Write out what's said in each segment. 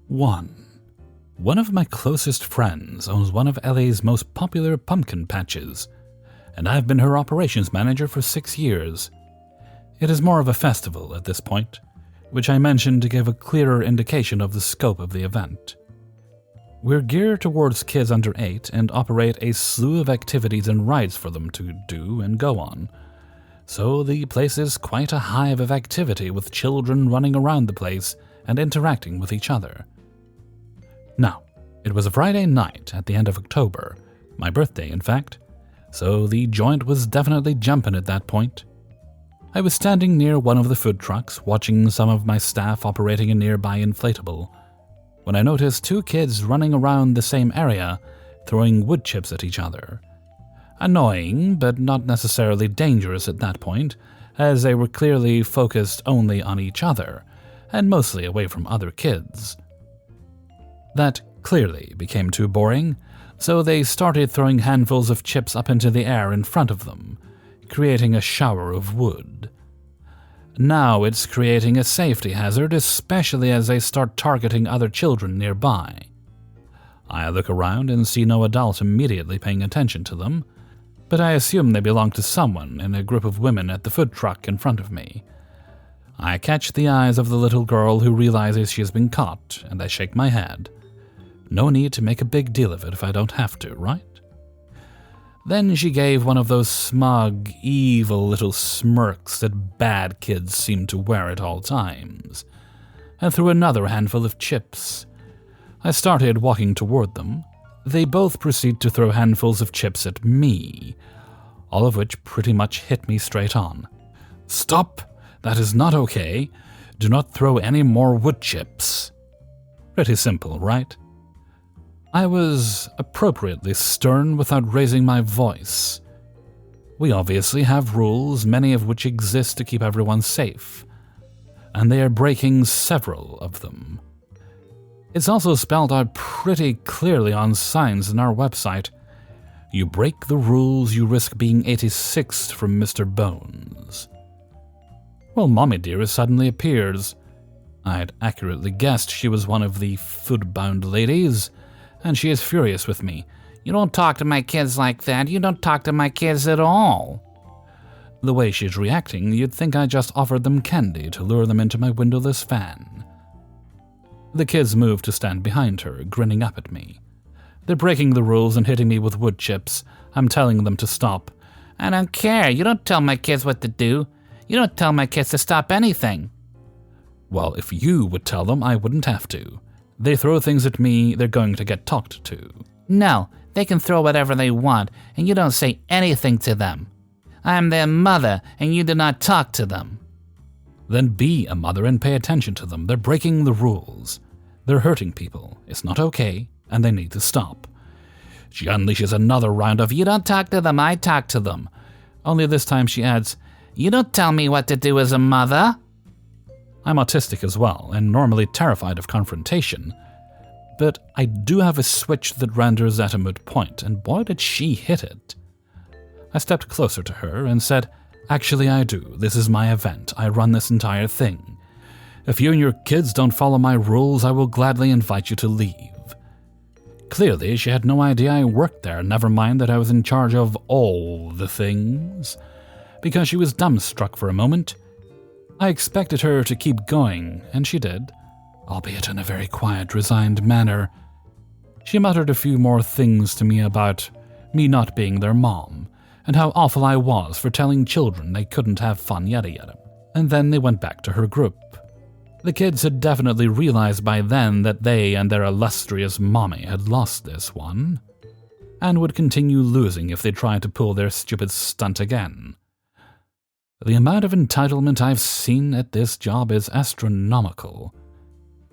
1. One of my closest friends owns one of LA's most popular pumpkin patches, and I've been her operations manager for 6 years. It is more of a festival at this point, which I mentioned to give a clearer indication of the scope of the event. We're geared towards kids under 8 and operate a slew of activities and rides for them to do and go on. So the place is quite a hive of activity, with children running around the place and interacting with each other. Now, it was a Friday night at the end of October, my birthday in fact, so the joint was definitely jumping at that point. I was standing near one of the food trucks, watching some of my staff operating a nearby inflatable, when I noticed 2 kids running around the same area, throwing wood chips at each other. Annoying, but not necessarily dangerous at that point, as they were clearly focused only on each other, and mostly away from other kids. That clearly became too boring, so they started throwing handfuls of chips up into the air in front of them, creating a shower of wood. Now it's creating a safety hazard, especially as they start targeting other children nearby. I look around and see no adult immediately paying attention to them, but I assume they belong to someone in a group of women at the food truck in front of me. I catch the eyes of the little girl who realizes she has been caught, and I shake my head. No need to make a big deal of it if I don't have to, right? Then she gave one of those smug, evil little smirks that bad kids seem to wear at all times, and threw another handful of chips. I started walking toward them. They both proceed to throw handfuls of chips at me, all of which pretty much hit me straight on. "Stop! That is not okay. Do not throw any more wood chips." Pretty simple, right? I was appropriately stern without raising my voice. We obviously have rules, many of which exist to keep everyone safe, and they are breaking several of them. It's also spelled out pretty clearly on signs in our website. You break the rules, you risk being 86th from Mr. Bones. Well, Mommy Dearest suddenly appears. I'd accurately guessed she was one of the food-bound ladies, and she is furious with me. "You don't talk to my kids like that. You don't talk to my kids at all." The way she's reacting, you'd think I just offered them candy to lure them into my windowless van. The kids move to stand behind her, grinning up at me. They're breaking the rules and hitting me with wood chips. I'm telling them to stop. "I don't care. You don't tell my kids what to do. You don't tell my kids to stop anything." Well, if you would tell them, I wouldn't have to. They throw things at me, they're going to get talked to. "No, they can throw whatever they want, and you don't say anything to them. I am their mother, and you do not talk to them." Then be a mother and pay attention to them. They're breaking the rules. They're hurting people. It's not okay, and they need to stop. She unleashes another round of, "You don't talk to them, I talk to them." Only this time she adds, "You don't tell me what to do as a mother." I'm autistic as well, and normally terrified of confrontation, but I do have a switch that renders at a moot point, and boy did she hit it. I stepped closer to her and said, "Actually I do. This is my event. I run this entire thing. If you and your kids don't follow my rules, I will gladly invite you to leave." Clearly, she had no idea I worked there, never mind that I was in charge of all the things, because she was dumbstruck for a moment. I expected her to keep going, and she did, albeit in a very quiet, resigned manner. She muttered a few more things to me about me not being their mom, and how awful I was for telling children they couldn't have fun, yada yada. And then they went back to her group. The kids had definitely realized by then that they and their illustrious mommy had lost this one, and would continue losing if they tried to pull their stupid stunt again. The amount of entitlement I've seen at this job is astronomical,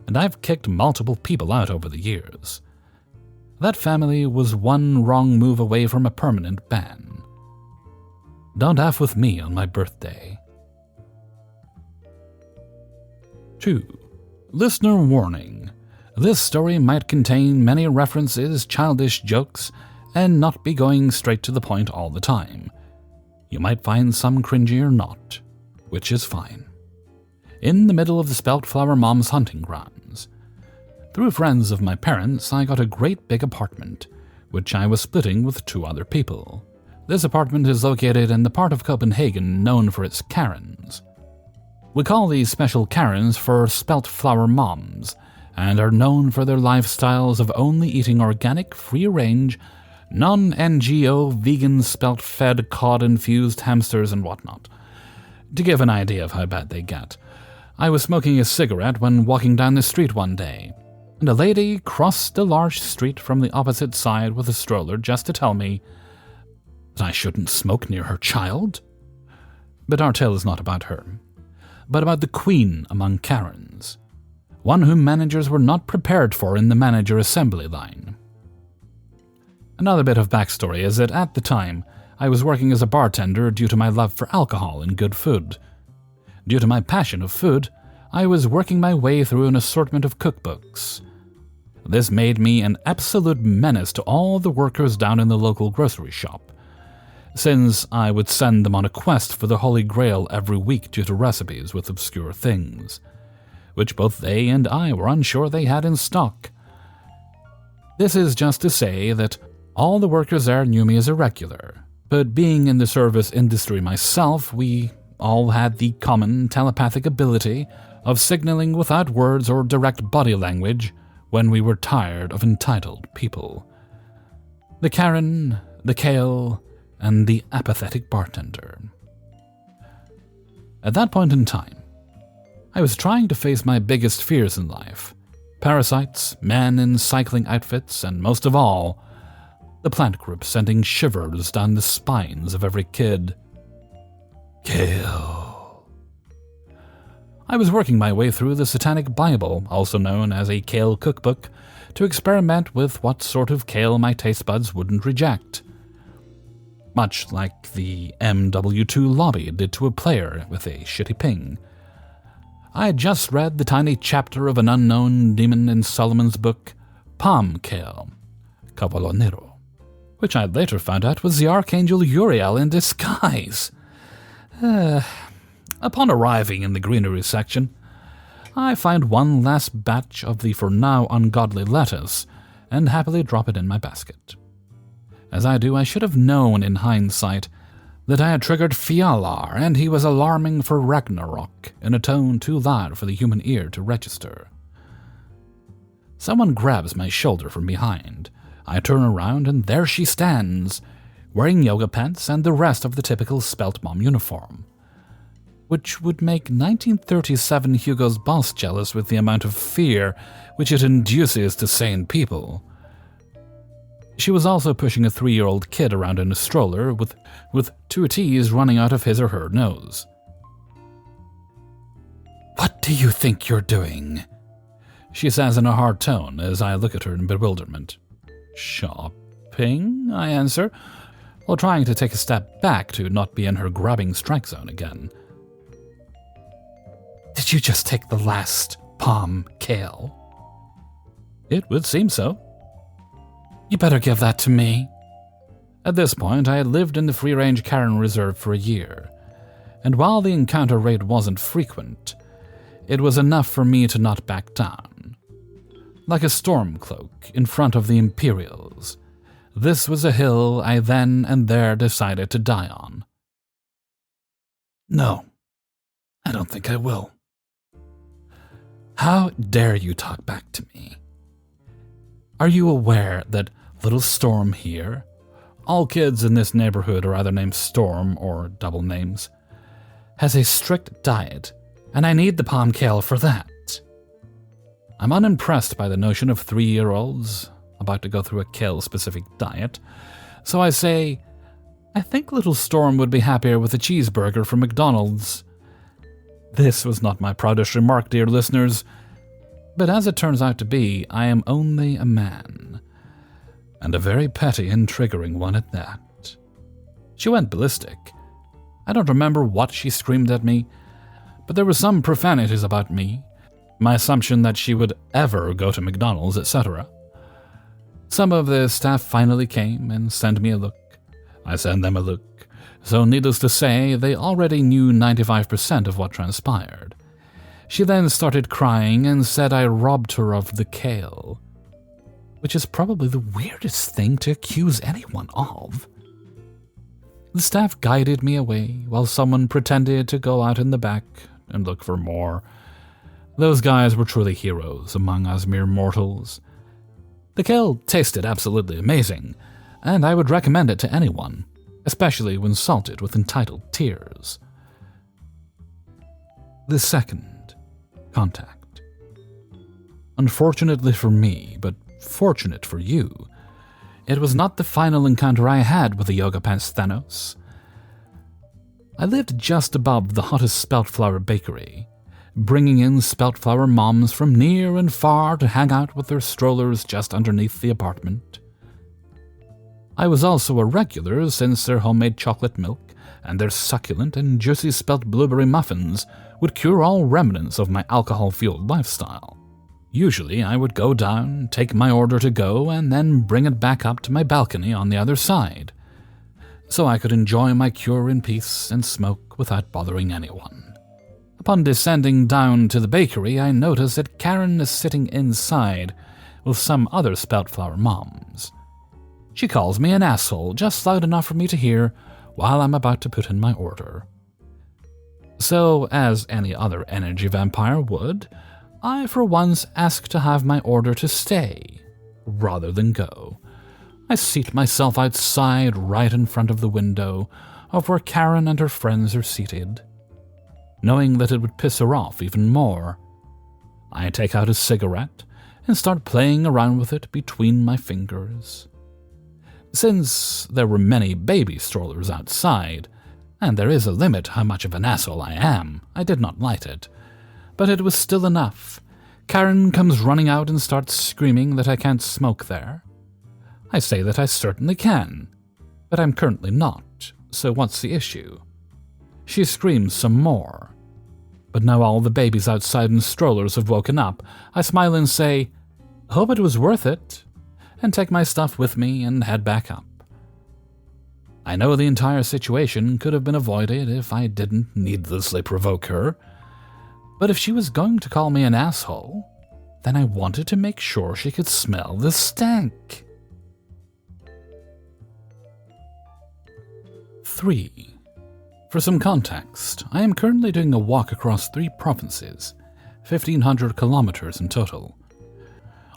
and I've kicked multiple people out over the years. That family was one wrong move away from a permanent ban. Don't F with me on my birthday. 2. Listener warning. This story might contain many references, childish jokes, and not be going straight to the point all the time. You might find some cringy or not, which is fine. In the middle of the Spelt Flower Mom's hunting grounds. Through friends of my parents, I got a great big apartment, which I was splitting with 2 other people. This apartment is located in the part of Copenhagen known for its Karens. We call these special Karens for spelt flower moms, and are known for their lifestyles of only eating organic, free-range, non-NGO, vegan spelt-fed, cod-infused hamsters and whatnot. To give an idea of how bad they get, I was smoking a cigarette when walking down the street one day, and a lady crossed the large street from the opposite side with a stroller just to tell me that I shouldn't smoke near her child. But our tale is not about her, but about the queen among Karens, one whom managers were not prepared for in the manager assembly line. Another bit of backstory is that at the time, I was working as a bartender due to my love for alcohol and good food. Due to my passion of food, I was working my way through an assortment of cookbooks. This made me an absolute menace to all the workers down in the local grocery shop, since I would send them on a quest for the Holy Grail every week due to recipes with obscure things, which both they and I were unsure they had in stock. This is just to say that all the workers there knew me as a regular, but being in the service industry myself, we all had the common telepathic ability of signaling without words or direct body language when we were tired of entitled people. The Karen, the Kale, and the apathetic bartender. At that point in time, I was trying to face my biggest fears in life: parasites, men in cycling outfits, and most of all, the plant group sending shivers down the spines of every kid. Kale. I was working my way through the Satanic Bible, also known as a kale cookbook, to experiment with what sort of kale my taste buds wouldn't reject. Much like the MW2 lobby did to a player with a shitty ping. I had just read the tiny chapter of an unknown demon in Solomon's book, Palm Kale, Cavallo Nero, which I later found out was the Archangel Uriel in disguise. Upon arriving in the greenery section, I find one last batch of the for now ungodly lettuce and happily drop it in my basket. As I do, I should have known in hindsight that I had triggered Fjalar, and he was alarming for Ragnarok in a tone too loud for the human ear to register. Someone grabs my shoulder from behind. I turn around, and there she stands, wearing yoga pants and the rest of the typical Spelt Mom uniform, which would make 1937 Hugo's boss jealous with the amount of fear which it induces to sane people. She was also pushing a 3-year-old kid around in a stroller with 2 T's running out of his or her nose. "What do you think you're doing?" she says in a hard tone as I look at her in bewilderment. "Shopping?" I answer, while trying to take a step back to not be in her grabbing strike zone again. "Did you just take the last palm kale?" "It would seem so." "You better give that to me." At this point, I had lived in the free-range Karen Reserve for a year, and while the encounter rate wasn't frequent, it was enough for me to not back down. Like a storm cloak in front of the Imperials, this was a hill I then and there decided to die on. "No, I don't think I will." "How dare you talk back to me? Are you aware that little Storm here, all kids in this neighborhood are either named Storm or double names, has a strict diet, and I need the palm kale for that?" I'm unimpressed by the notion of 3-year-olds about to go through a kale-specific diet, so I say, "I think little Storm would be happier with a cheeseburger from McDonald's." This was not my proudest remark, dear listeners, but as it turns out to be, I am only a man, and a very petty and triggering one at that. She went ballistic. I don't remember what she screamed at me, but there were some profanities about me, my assumption that she would ever go to McDonald's, etc. Some of the staff finally came and sent me a look. I sent them a look, so needless to say, they already knew 95% of what transpired. She then started crying and said I robbed her of the kale, which is probably the weirdest thing to accuse anyone of. The staff guided me away while someone pretended to go out in the back and look for more. Those guys were truly heroes among us mere mortals. The kale tasted absolutely amazing, and I would recommend it to anyone, especially when salted with entitled tears. The second contact. Unfortunately for me, but fortunate for you, it was not the final encounter I had with the Yoga Pants Thanos. I lived just above the hottest spelt flour bakery, bringing in spelt flour moms from near and far to hang out with their strollers just underneath the apartment. I was also a regular since their homemade chocolate milk and their succulent and juicy spelt blueberry muffins would cure all remnants of my alcohol-fueled lifestyle. Usually I would go down, take my order to go, and then bring it back up to my balcony on the other side, so I could enjoy my cure in peace and smoke without bothering anyone. Upon descending down to the bakery, I noticed that Karen is sitting inside with some other spelt flour moms. She calls me an asshole just loud enough for me to hear while I'm about to put in my order. So, as any other energy vampire would, I for once ask to have my order to stay, rather than go. I seat myself outside right in front of the window of where Karen and her friends are seated, knowing that it would piss her off even more. I take out a cigarette and start playing around with it between my fingers. Since there were many baby strollers outside, and there is a limit how much of an asshole I am, I did not light it. But it was still enough. Karen comes running out and starts screaming that I can't smoke there. I say that I certainly can, but I'm currently not, so what's the issue? She screams some more. But now all the babies outside in strollers have woken up. I smile and say, "Hope it was worth it," and take my stuff with me and head back up. I know the entire situation could have been avoided if I didn't needlessly provoke her, but if she was going to call me an asshole, then I wanted to make sure she could smell the stank. 3. For some context, I am currently doing a walk across 3 provinces, 1,500 kilometers in total.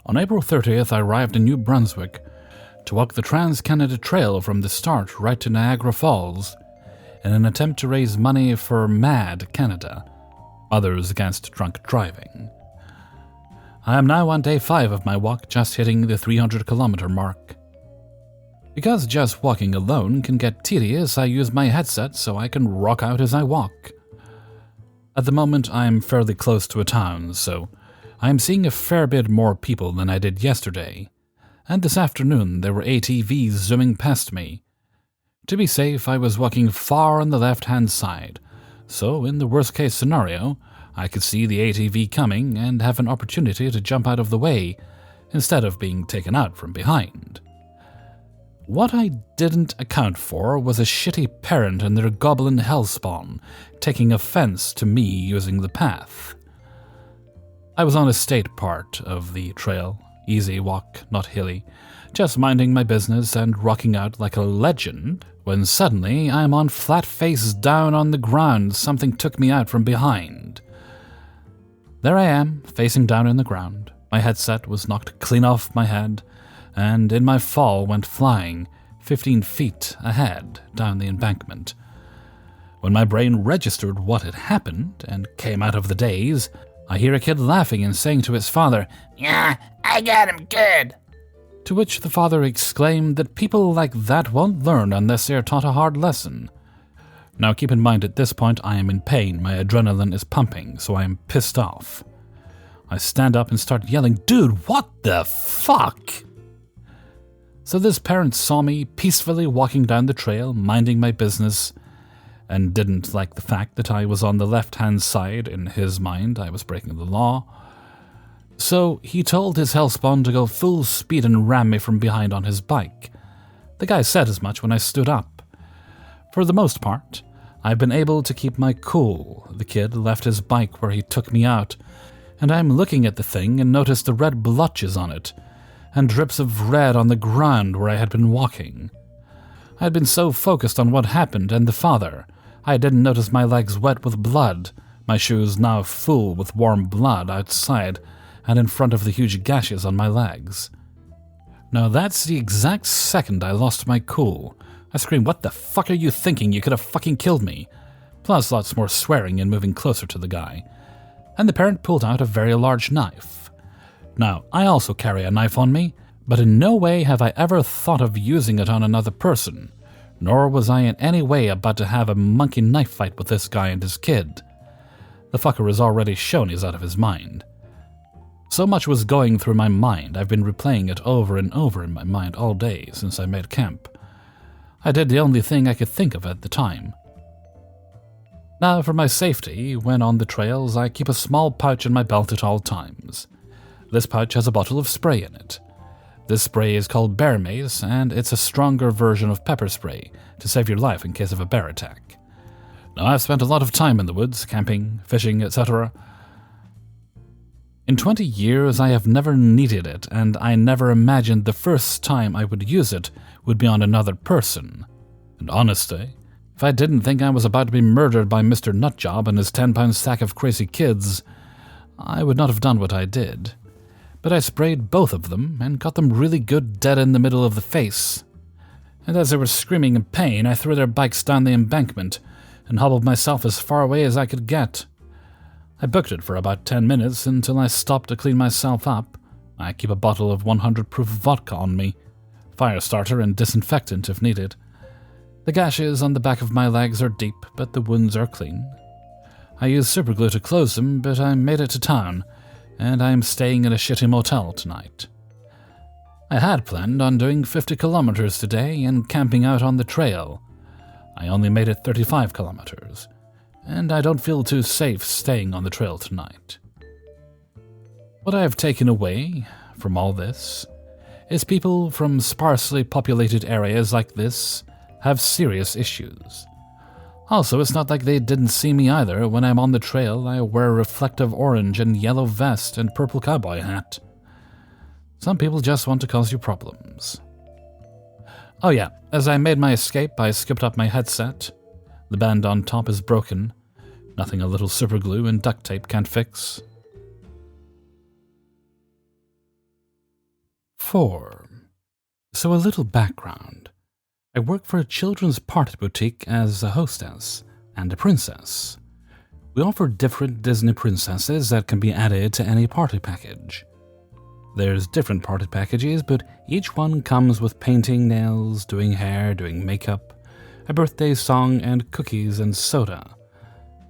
On April 30th, I arrived in New Brunswick to walk the Trans-Canada Trail from the start right to Niagara Falls in an attempt to raise money for MAD Canada, Others Against Drunk Driving. I am now on day 5 of my walk, just hitting the 300-kilometer mark. Because just walking alone can get tedious, I use my headset so I can rock out as I walk. At the moment, I am fairly close to a town, so I am seeing a fair bit more people than I did yesterday, and this afternoon there were ATVs zooming past me. To be safe, I was walking far on the left-hand side, so in the worst-case scenario, I could see the ATV coming and have an opportunity to jump out of the way instead of being taken out from behind. What I didn't account for was a shitty parent and their goblin hellspawn taking offense to me using the path. I was on a state part of the trail, easy walk, not hilly, just minding my business and rocking out like a legend, when suddenly I am on flat face down on the ground. Something took me out from behind. There I am, facing down in the ground. My headset was knocked clean off my head, and in my fall went flying 15 feet ahead down the embankment. When my brain registered what had happened and came out of the daze, I hear a kid laughing and saying to his father, "Yeah, I got him good." To which the father exclaimed that people like that won't learn unless they are taught a hard lesson. Now keep in mind, at this point I am in pain, my adrenaline is pumping, so I am pissed off. I stand up and start yelling, "Dude, what the fuck?" So this parent saw me peacefully walking down the trail, minding my business, and didn't like the fact that I was on the left-hand side. In his mind, I was breaking the law. So he told his hellspawn to go full speed and ram me from behind on his bike. The guy said as much when I stood up. For the most part, I've been able to keep my cool. The kid left his bike where he took me out, and I'm looking at the thing and notice the red blotches on it, and drips of red on the ground where I had been walking. I had been so focused on what happened and the father, I didn't notice my legs wet with blood, my shoes now full with warm blood outside and in front of the huge gashes on my legs. Now that's the exact second I lost my cool. I screamed, "What the fuck are you thinking? You could have fucking killed me." Plus lots more swearing and moving closer to the guy. And the parent pulled out a very large knife. Now, I also carry a knife on me, but in no way have I ever thought of using it on another person, nor was I in any way about to have a monkey knife fight with this guy and his kid. The fucker has already shown he's out of his mind. So much was going through my mind, I've been replaying it over and over in my mind all day since I made camp. I did the only thing I could think of at the time. Now, for my safety, when on the trails, I keep a small pouch in my belt at all times. This pouch has a bottle of spray in it. This spray is called bear mace, and it's a stronger version of pepper spray to save your life in case of a bear attack. Now, I've spent a lot of time in the woods, camping, fishing, etc. In 20 years, I have never needed it, and I never imagined the first time I would use it would be on another person. And honestly, if I didn't think I was about to be murdered by Mr. Nutjob and his 10-pound sack of crazy kids, I would not have done what I did. But I sprayed both of them and got them really good dead in the middle of the face. And as they were screaming in pain, I threw their bikes down the embankment and hobbled myself as far away as I could get. I booked it for about 10 minutes until I stopped to clean myself up. I keep a bottle of 100 proof vodka on me, fire starter and disinfectant if needed. The gashes on the back of my legs are deep, but the wounds are clean. I used superglue to close them, but I made it to town, and I am staying in a shitty motel tonight. I had planned on doing 50 kilometers today and camping out on the trail. I only made it 35 kilometers. And I don't feel too safe staying on the trail tonight. What I have taken away from all this is people from sparsely populated areas like this have serious issues. Also, it's not like they didn't see me either. When I'm on the trail, I wear a reflective orange and yellow vest and purple cowboy hat. Some people just want to cause you problems. Oh yeah, as I made my escape, I skipped up my headset. The band on top is broken. Nothing a little superglue and duct tape can't fix. 4. So a little background. I work for a children's party boutique as a hostess and a princess. We offer different Disney princesses that can be added to any party package. There's different party packages, but each one comes with painting, nails, doing hair, doing makeup, a birthday song, and cookies and soda,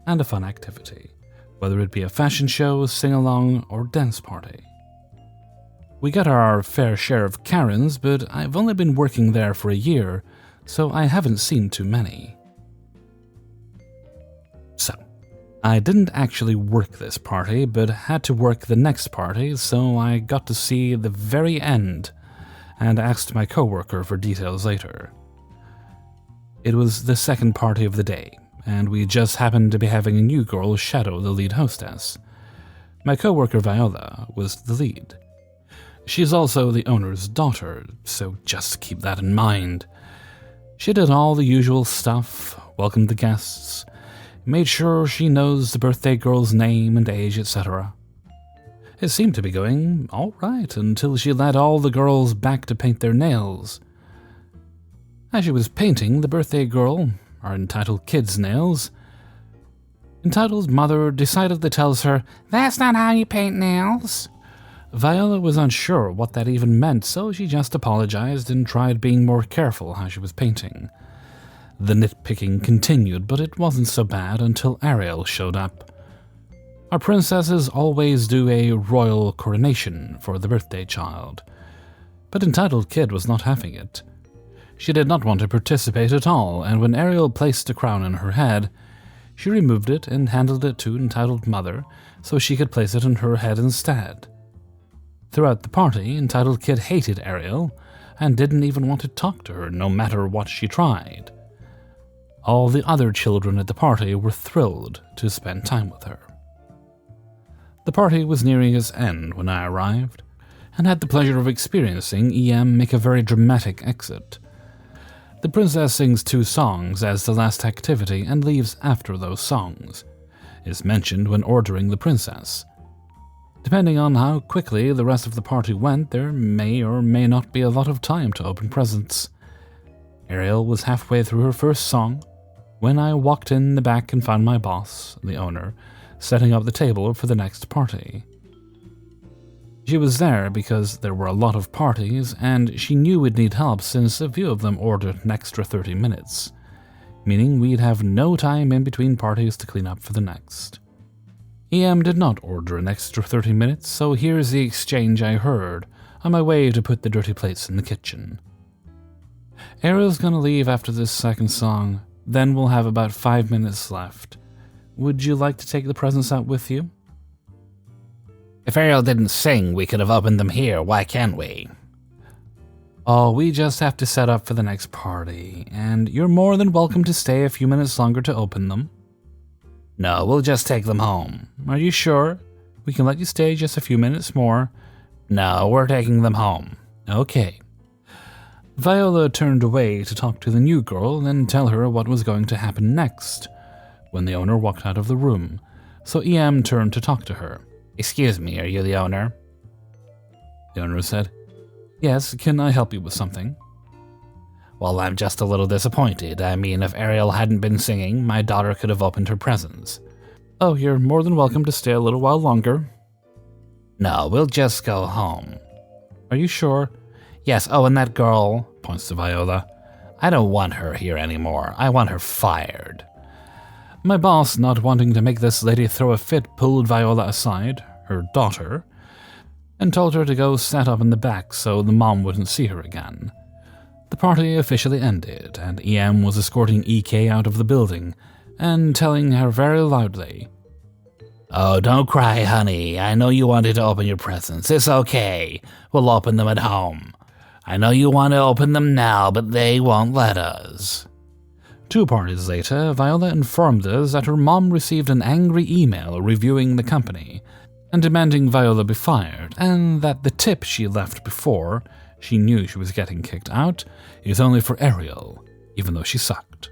and a fun activity, whether it be a fashion show, sing-along, or dance party. We get our fair share of Karens, but I've only been working there for a year, so I haven't seen too many. So, I didn't actually work this party, but had to work the next party, so I got to see the very end, and asked my coworker for details later. It was the second party of the day, and we just happened to be having a new girl shadow the lead hostess. My coworker Viola was the lead. She's also the owner's daughter, so just keep that in mind. She did all the usual stuff, welcomed the guests, made sure she knows the birthday girl's name and age, etc. It seemed to be going all right until she led all the girls back to paint their nails. As she was painting the birthday girl, our entitled kid's nails, Entitled's mother decidedly tells her, "That's not how you paint nails." Viola was unsure what that even meant, so she just apologized and tried being more careful how she was painting. The nitpicking continued, but it wasn't so bad until Ariel showed up. Our princesses always do a royal coronation for the birthday child, but Entitled Kid was not having it. She did not want to participate at all, and when Ariel placed the crown on her head, she removed it and handed it to Entitled Mother so she could place it on her head instead. Throughout the party, Entitled Kid hated Ariel and didn't even want to talk to her no matter what she tried. All the other children at the party were thrilled to spend time with her. The party was nearing its end when I arrived, and had the pleasure of experiencing EM make a very dramatic exit. The princess sings 2 songs as the last activity and leaves after those songs. Is mentioned when ordering the princess. Depending on how quickly the rest of the party went, there may or may not be a lot of time to open presents. Ariel was halfway through her first song when I walked in the back and found my boss, the owner, setting up the table for the next party. She was there because there were a lot of parties, and she knew we'd need help since a few of them ordered an extra 30 minutes, meaning we'd have no time in between parties to clean up for the next. EM did not order an extra 30 minutes, so here's the exchange I heard on my way to put the dirty plates in the kitchen. Ariel's gonna leave after this second song, then we'll have about 5 minutes left. Would you like to take the presents out with you? If Ariel didn't sing, we could have opened them here, why can't we? Oh, we just have to set up for the next party, and you're more than welcome to stay a few minutes longer to open them. No, we'll just take them home. Are you sure? We can let you stay just a few minutes more. No, we're taking them home. Okay. Viola turned away to talk to the new girl and tell her what was going to happen next, when the owner walked out of the room, so EM turned to talk to her. Excuse me, are you the owner? The owner said, Yes, can I help you with something? Well, I'm just a little disappointed. I mean, if Ariel hadn't been singing, my daughter could have opened her presents. Oh, you're more than welcome to stay a little while longer. No, we'll just go home. Are you sure? Yes, oh, and that girl, points to Viola. I don't want her here anymore. I want her fired. My boss, not wanting to make this lady throw a fit, pulled Viola aside, her daughter, and told her to go set up in the back so the mom wouldn't see her again. The party officially ended, and EM was escorting EK out of the building and telling her very loudly, Oh, don't cry, honey. I know you wanted to open your presents. It's okay. We'll open them at home. I know you want to open them now, but they won't let us. 2 parties later, Viola informed us that her mom received an angry email reviewing the company and demanding Viola be fired, and that the tip she left before she knew she was getting kicked out is only for Ariel, even though she sucked.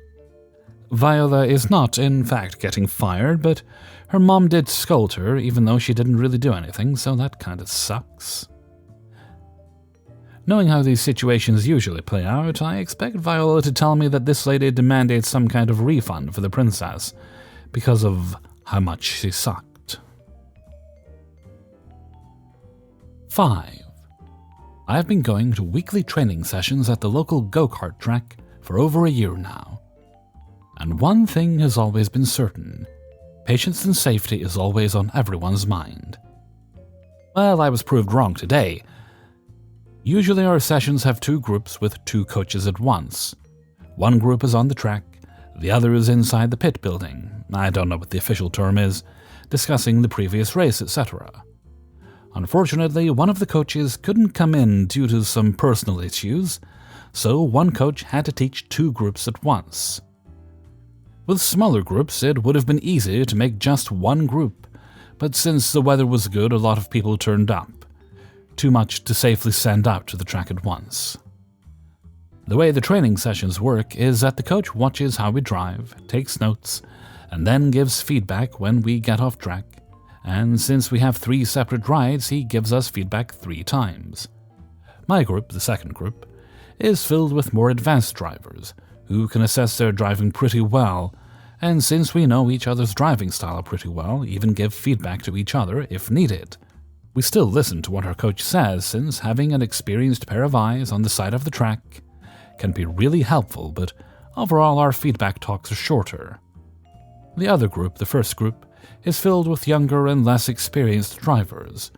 Viola is not, in fact, getting fired, but her mom did scold her, even though she didn't really do anything, so that kinda sucks. Knowing how these situations usually play out, I expect Viola to tell me that this lady demanded some kind of refund for the princess because of how much she sucked. 5. I've been going to weekly training sessions at the local go-kart track for over a year now. And one thing has always been certain: patience and safety is always on everyone's mind. Well, I was proved wrong today. Usually our sessions have 2 groups with 2 coaches at once. One group is on the track, the other is inside the pit building, I don't know what the official term is, discussing the previous race, etc. Unfortunately, one of the coaches couldn't come in due to some personal issues, so one coach had to teach 2 groups at once. With smaller groups, it would have been easy to make just one group, but since the weather was good, a lot of people turned up. Too much to safely send out to the track at once. The way the training sessions work is that the coach watches how we drive, takes notes, and then gives feedback when we get off track, and since we have 3 separate rides, he gives us feedback 3 times. My group, the second group, is filled with more advanced drivers, who can assess their driving pretty well, and since we know each other's driving style pretty well, even give feedback to each other if needed. We still listen to what our coach says, since having an experienced pair of eyes on the side of the track can be really helpful, but overall our feedback talks are shorter. The other group, the first group, is filled with younger and less experienced drivers,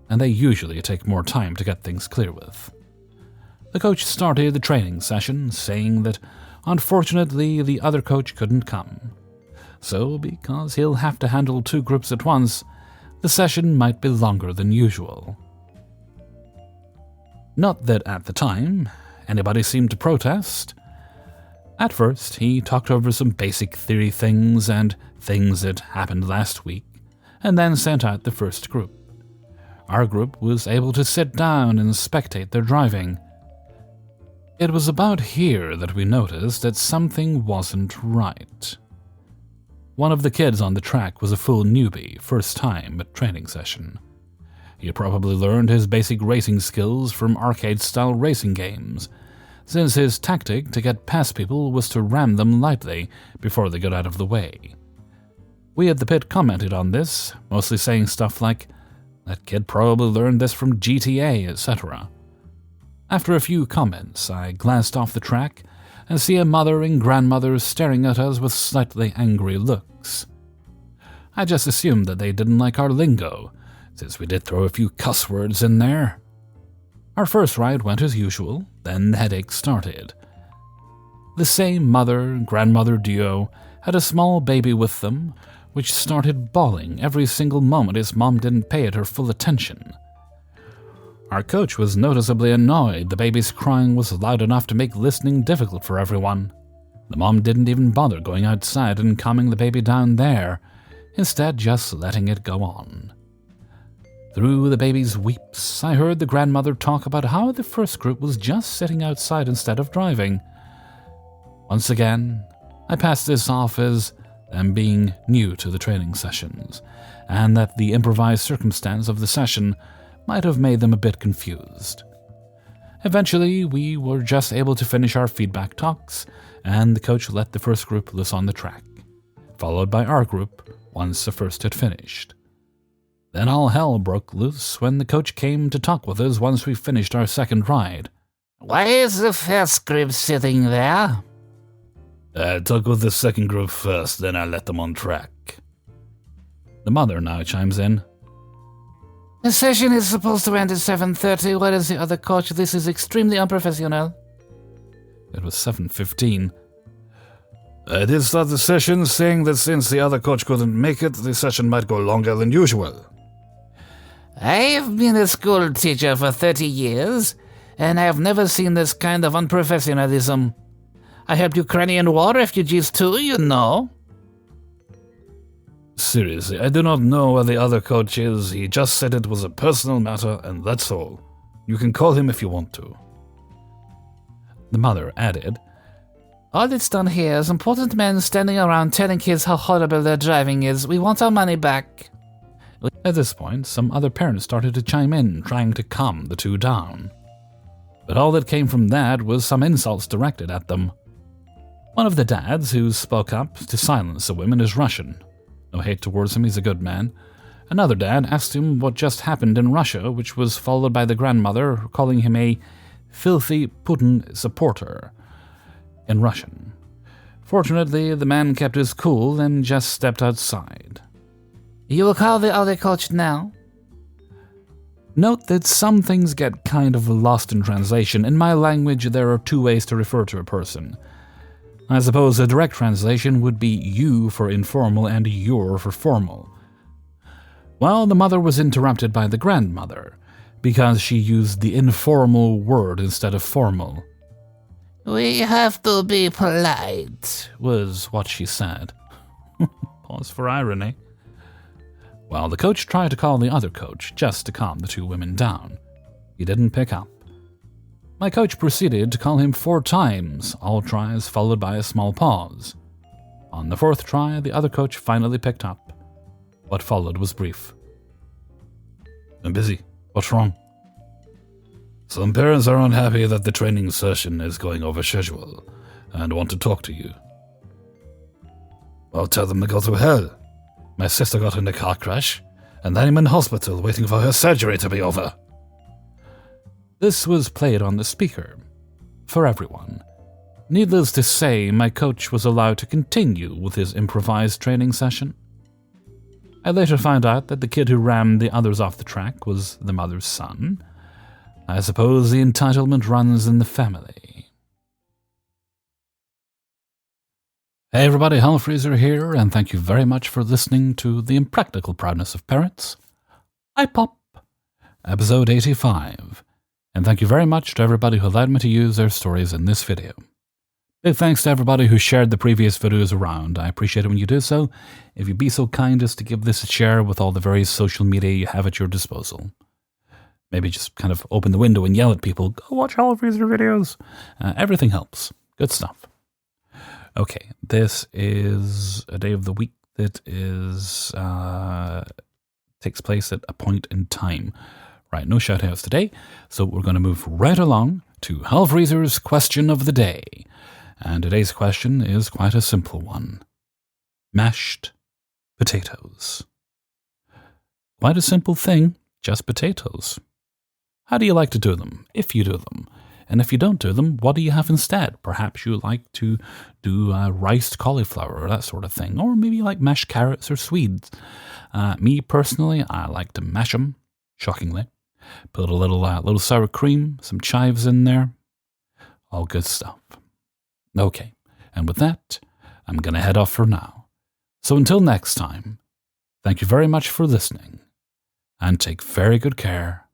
and they usually take more time to get things clear with. The coach started the training session saying that unfortunately the other coach couldn't come. So, because he'll have to handle 2 groups at once, the session might be longer than usual. Not that at the time anybody seemed to protest. At first, he talked over some basic theory things and things that happened last week, and then sent out the first group. Our group was able to sit down and spectate their driving. It was about here that we noticed that something wasn't right. One of the kids on the track was a full newbie, first time at training session. He had probably learned his basic racing skills from arcade-style racing games, since his tactic to get past people was to ram them lightly before they got out of the way. We at the pit commented on this, mostly saying stuff like, "That kid probably learned this from GTA, etc." After a few comments, I glanced off the track and see a mother and grandmother staring at us with slightly angry looks. I just assumed that they didn't like our lingo, since we did throw a few cuss words in there. Our first ride went as usual, then the headache started. The same mother-grandmother duo had a small baby with them, which started bawling every single moment its mom didn't pay it her full attention. Our coach was noticeably annoyed the baby's crying was loud enough to make listening difficult for everyone. The mom didn't even bother going outside and calming the baby down there, instead just letting it go on. Through the baby's weeps, I heard the grandmother talk about how the first group was just sitting outside instead of driving. Once again, I passed this off as them being new to the training sessions, and that the improvised circumstance of the session might have made them a bit confused. Eventually, we were just able to finish our feedback talks, and the coach let the first group loose on the track, followed by our group once the first had finished. Then all hell broke loose when the coach came to talk with us once we finished our second ride. Why is the first group sitting there? I talked with the second group first, then I let them on track. The mother now chimes in. The session is supposed to end at 7:30. Where is the other coach? This is extremely unprofessional. It was 7:15. I did start the session saying that since the other coach couldn't make it, the session might go longer than usual. I've been a school teacher for 30 years, and I have never seen this kind of unprofessionalism. I helped Ukrainian war refugees too, you know. Seriously, I do not know where the other coach is. He just said it was a personal matter, and that's all. You can call him if you want to. The mother added, All that's done here is important men standing around telling kids how horrible their driving is. We want our money back. At this point, some other parents started to chime in, trying to calm the two down. But all that came from that was some insults directed at them. One of the dads who spoke up to silence the women is Russian. No hate towards him, he's a good man. Another dad asked him what just happened in Russia, which was followed by the grandmother calling him a filthy Putin supporter in Russian. Fortunately, the man kept his cool and just stepped outside. You will call the other coach now? Note that some things get kind of lost in translation. In my language, there are two ways to refer to a person. I suppose a direct translation would be you for informal and your for formal. Well, the mother was interrupted by the grandmother, because she used the informal word instead of formal. We have to be polite, was what she said. Pause for irony. Well, the coach tried to call the other coach just to calm the two women down. He didn't pick up. My coach proceeded to call him 4 times, all tries followed by a small pause. On the 4th try, the other coach finally picked up. What followed was brief. I'm busy. What's wrong? Some parents are unhappy that the training session is going over schedule and want to talk to you. I'll tell them to go to hell. My sister got in a car crash, and I'm in hospital waiting for her surgery to be over. This was played on the speaker, for everyone. Needless to say, my coach was allowed to continue with his improvised training session. I later found out that the kid who rammed the others off the track was the mother's son. I suppose the entitlement runs in the family. Hey everybody, Hellfreezer here, and thank you very much for listening to The Impractical Proudness of Parrots. Ipop, episode 85. And thank you very much to everybody who allowed me to use their stories in this video. Big thanks to everybody who shared the previous videos around. I appreciate it when you do so. If you'd be so kind as to give this a share with all the various social media you have at your disposal. Maybe just kind of open the window and yell at people, go watch all of these videos. Everything helps. Good stuff. Okay, this is a day of the week that is takes place at a point in time. Right, no shout-outs today, so we're going to move right along to Hellfreezer's question of the day. And today's question is quite a simple one. Mashed potatoes. Quite a simple thing, just potatoes. How do you like to do them, if you do them? And if you don't do them, what do you have instead? Perhaps you like to do riced cauliflower or that sort of thing. Or maybe you like mashed carrots or Swedes. Me personally, I like to mash them, shockingly. Put a little sour cream, some chives in there. All good stuff. Okay, and with that, I'm going to head off for now. So until next time, thank you very much for listening, and take very good care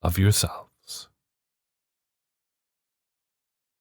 of yourself.